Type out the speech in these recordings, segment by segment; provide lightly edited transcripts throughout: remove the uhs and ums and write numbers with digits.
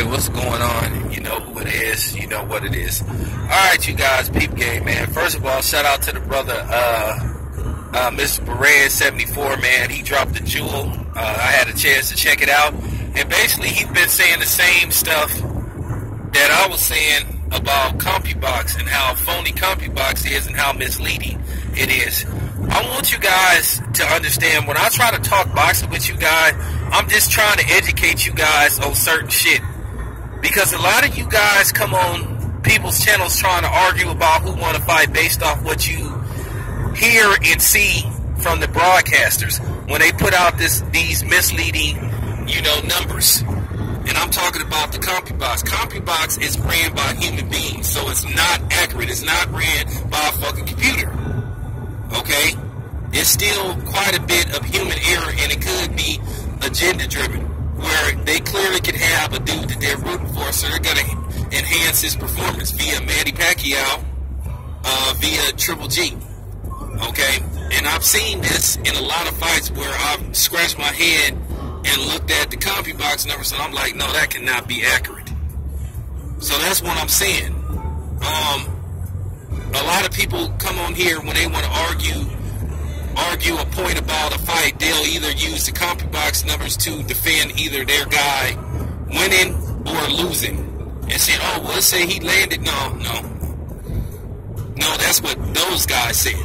Hey, what's going on? You know who it is. You know what it is. Alright, you guys, peep game, man. First of all, shout out to the brother, Mr. Perez 74, man. He dropped the jewel. I had a chance to check it out. And basically, he's been saying the same stuff that I was saying about CompuBox and how phony CompuBox is and how misleading it is. I want you guys to understand, when I try to talk boxing with you guys, I'm just trying to educate you guys on certain shit. Because a lot of you guys come on people's channels trying to argue about who want to fight based off what you hear and see from the broadcasters when they put out these misleading, numbers. And I'm talking about the CompuBox. CompuBox is ran by human beings, so it's not accurate. It's not ran by a fucking computer. Okay? It's still quite a bit of human error, and it could be agenda-driven, where they clearly could have a dude that they're rooting for, so they're going to enhance his performance via Manny Pacquiao, via Triple G. Okay? And I've seen this in a lot of fights where I've scratched my head and looked at the CompuBox numbers, and I'm like, no, that cannot be accurate. So that's what I'm saying. A lot of people come on here when they want to argue a point about a fight. They'll either use the CompuBox numbers to defend either their guy winning or losing, and say, oh, well, let's say he landed. No, that's what those guys said.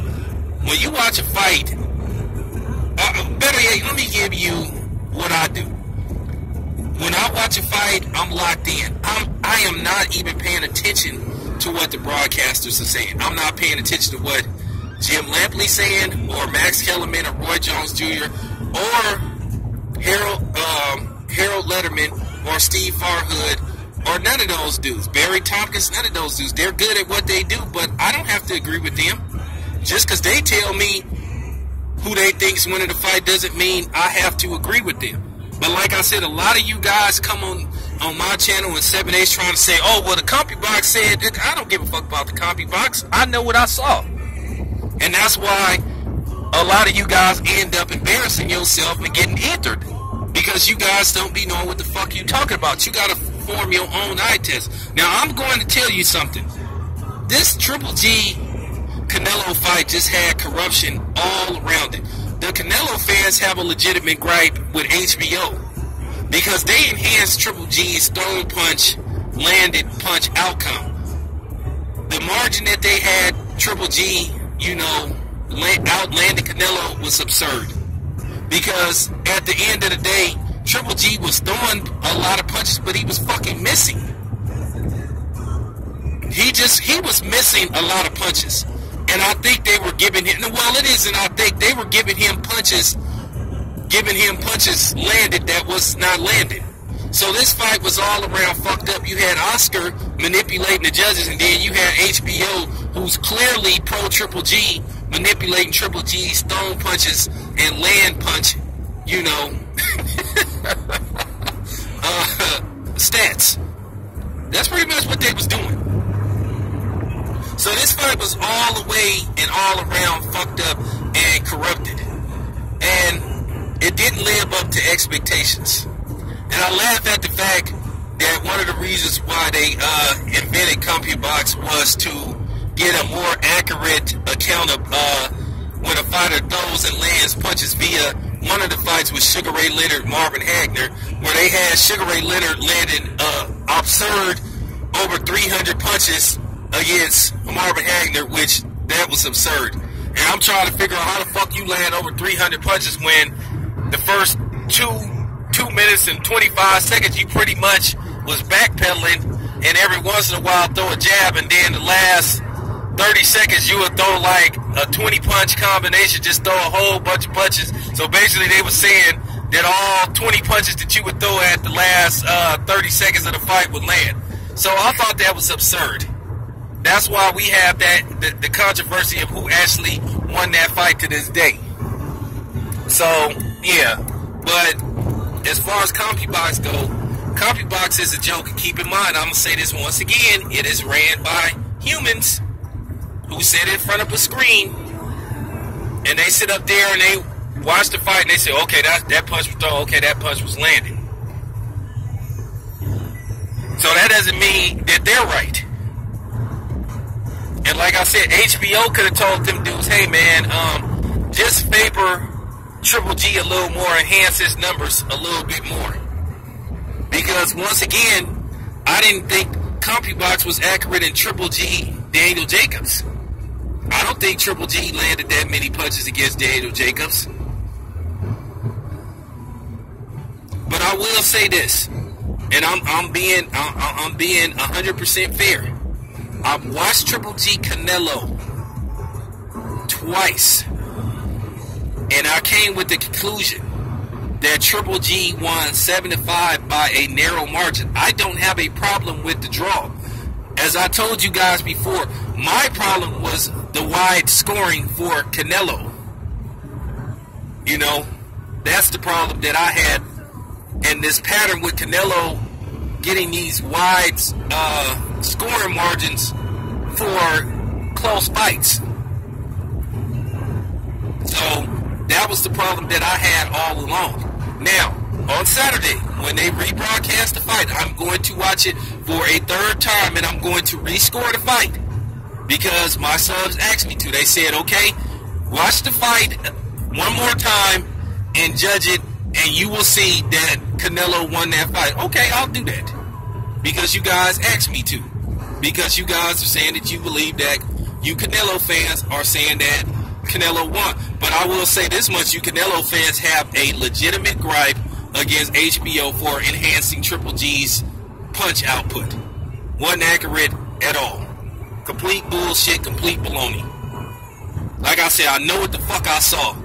When you watch a fight, better yet, let me give you what I do. When I watch a fight, I'm locked in. I am not even paying attention to what the broadcasters are saying. I'm not paying attention to what Jim Lampley's saying, or Max Kellerman, or Roy Jones Jr., or Harold Letterman, or Steve Farhood, or none of those dudes. Barry Tompkins, none of those dudes. They're good at what they do, but I don't have to agree with them. Just because they tell me who they think's winning the fight doesn't mean I have to agree with them. But like I said, a lot of you guys come on my channel in 7A's trying to say, oh, well, the CompuBox said, I don't give a fuck about the CompuBox. I know what I saw. And that's why a lot of you guys end up embarrassing yourself and getting entered. Because you guys don't be knowing what the fuck you talking about. You got to form your own eye test. Now, I'm going to tell you something. This Triple G Canelo fight just had corruption all around it. The Canelo fans have a legitimate gripe with HBO because they enhanced Triple G's stone punch, landed punch outcome. The margin that they had Triple G, outlanded Canelo was absurd. Because at the end of the day, Triple G was throwing a lot of punches, but he was fucking missing. He was missing a lot of punches. And I think they were giving him, I think they were giving him punches landed that was not landed. So this fight was all around fucked up. You had Oscar manipulating the judges, and then you had HBO, who's clearly pro Triple G, manipulating Triple G's stone punches and land punch, stats. That's pretty much what they was doing. So this fight was all the way and all around fucked up and corrupted. And it didn't live up to expectations. And I laugh at the fact that one of the reasons why they invented CompuBox was to get a more accurate account of when a fighter throws and lands punches via one of the fights with Sugar Ray Leonard and Marvin Hagler, where they had Sugar Ray Leonard landing absurd over 300 punches against Marvin Hagler, which that was absurd. And I'm trying to figure out how the fuck you land over 300 punches when the first 2 minutes and 25 seconds you pretty much was backpedaling, and every once in a while throw a jab, and then the last 30 seconds you would throw like a 20 punch combination, just throw a whole bunch of punches. So basically they were saying that all 20 punches that you would throw at the last 30 seconds of the fight would land. So I thought that was absurd. That's why we have the controversy of who actually won that fight to this day. So, yeah. But as far as CompuBox go, CompuBox is a joke. And keep in mind, I'm going to say this once again, it is ran by humans who sit in front of a screen, and they sit up there and they watch the fight, and they say, okay, that punch was thrown, okay, that punch was landed. doesn't mean that they're right. And like I said, HBO could have told them dudes, hey man, just favor Triple G a little more, enhance his numbers a little bit more. Because once again, I didn't think CompuBox was accurate in Triple G Daniel Jacobs. I don't think Triple G landed that many punches against Daniel Jacobs. But I will say this, and I'm being 100% fair. I've watched Triple G Canelo twice, and I came with the conclusion that Triple G won 7-5 by a narrow margin. I don't have a problem with the draw. As I told you guys before, my problem was the wide scoring for Canelo. You know, that's the problem that I had. And this pattern with Canelo getting these wide scoring margins for close fights. So that was the problem that I had all along. Now, on Saturday, when they rebroadcast the fight, I'm going to watch it for a third time, and I'm going to rescore the fight because my sons asked me to. They said, okay, watch the fight one more time and judge it, and you will see that Canelo won that fight. Okay, I'll do that because you guys asked me to. Because you guys are saying that you believe that, you Canelo fans are saying that Canelo won. But I will say this much, you Canelo fans have a legitimate gripe against HBO for enhancing Triple G's punch output. Wasn't accurate at all. Complete bullshit, complete baloney. Like I said, I know what the fuck I saw.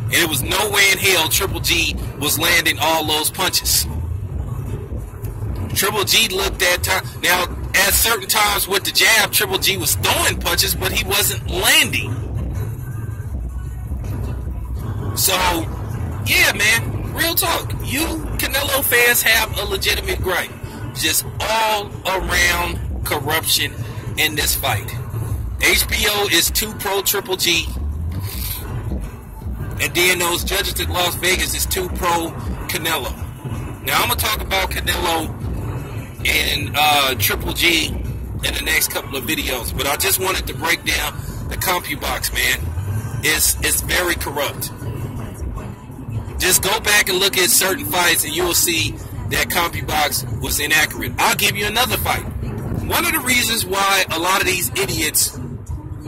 And it was no way in hell Triple G was landing all those punches. Triple G looked at time. Now, at certain times with the jab, Triple G was throwing punches, but he wasn't landing. So, yeah, man, real talk. You Canelo fans have a legitimate gripe. Just all around corruption in this fight. HBO is too pro Triple G. And then those judges in Las Vegas is too pro Canelo. Now, I'm going to talk about Canelo and Triple G in the next couple of videos. But I just wanted to break down the CompuBox, man. It's very corrupt. Just go back and look at certain fights and you will see that CompuBox was inaccurate. I'll give you another fight. One of the reasons why a lot of these idiots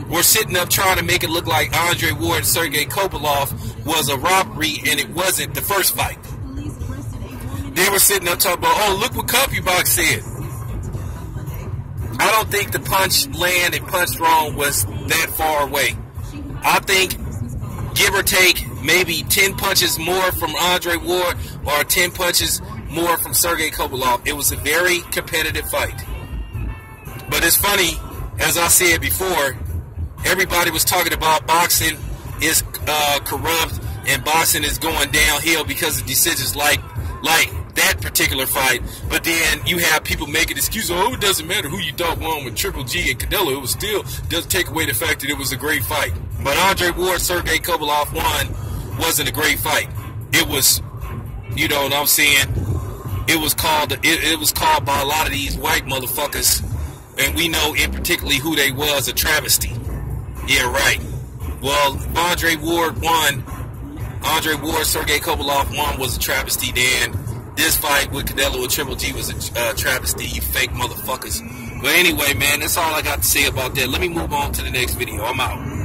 were sitting up trying to make it look like Andre Ward and Sergey Kopylov was a robbery, and it wasn't the first fight. They were sitting up talking about, oh, look what CompuBox said. I don't think the punch land and punch thrown was that far away. I think, give or take, maybe 10 punches more from Andre Ward or 10 punches more from Sergey Kopylov. It was a very competitive fight. But it's funny, as I said before, everybody was talking about boxing is corrupt and boxing is going downhill because of decisions like that particular fight. But then you have people making excuses. Oh, it doesn't matter who you thought won with Triple G and Canelo. It was still doesn't take away the fact that it was a great fight. But Andre Ward, Sergey Kopylov won wasn't a great fight. It was, you know what I'm saying? It was called by a lot of these white motherfuckers, and we know in particularly who they was, a travesty. Yeah, right. Well, Andre Ward, Sergey Kopylov won was a travesty. Then this fight with Canelo and Triple G was a travesty, you fake motherfuckers. But anyway, man, that's all I got to say about that. Let me move on to the next video. I'm out.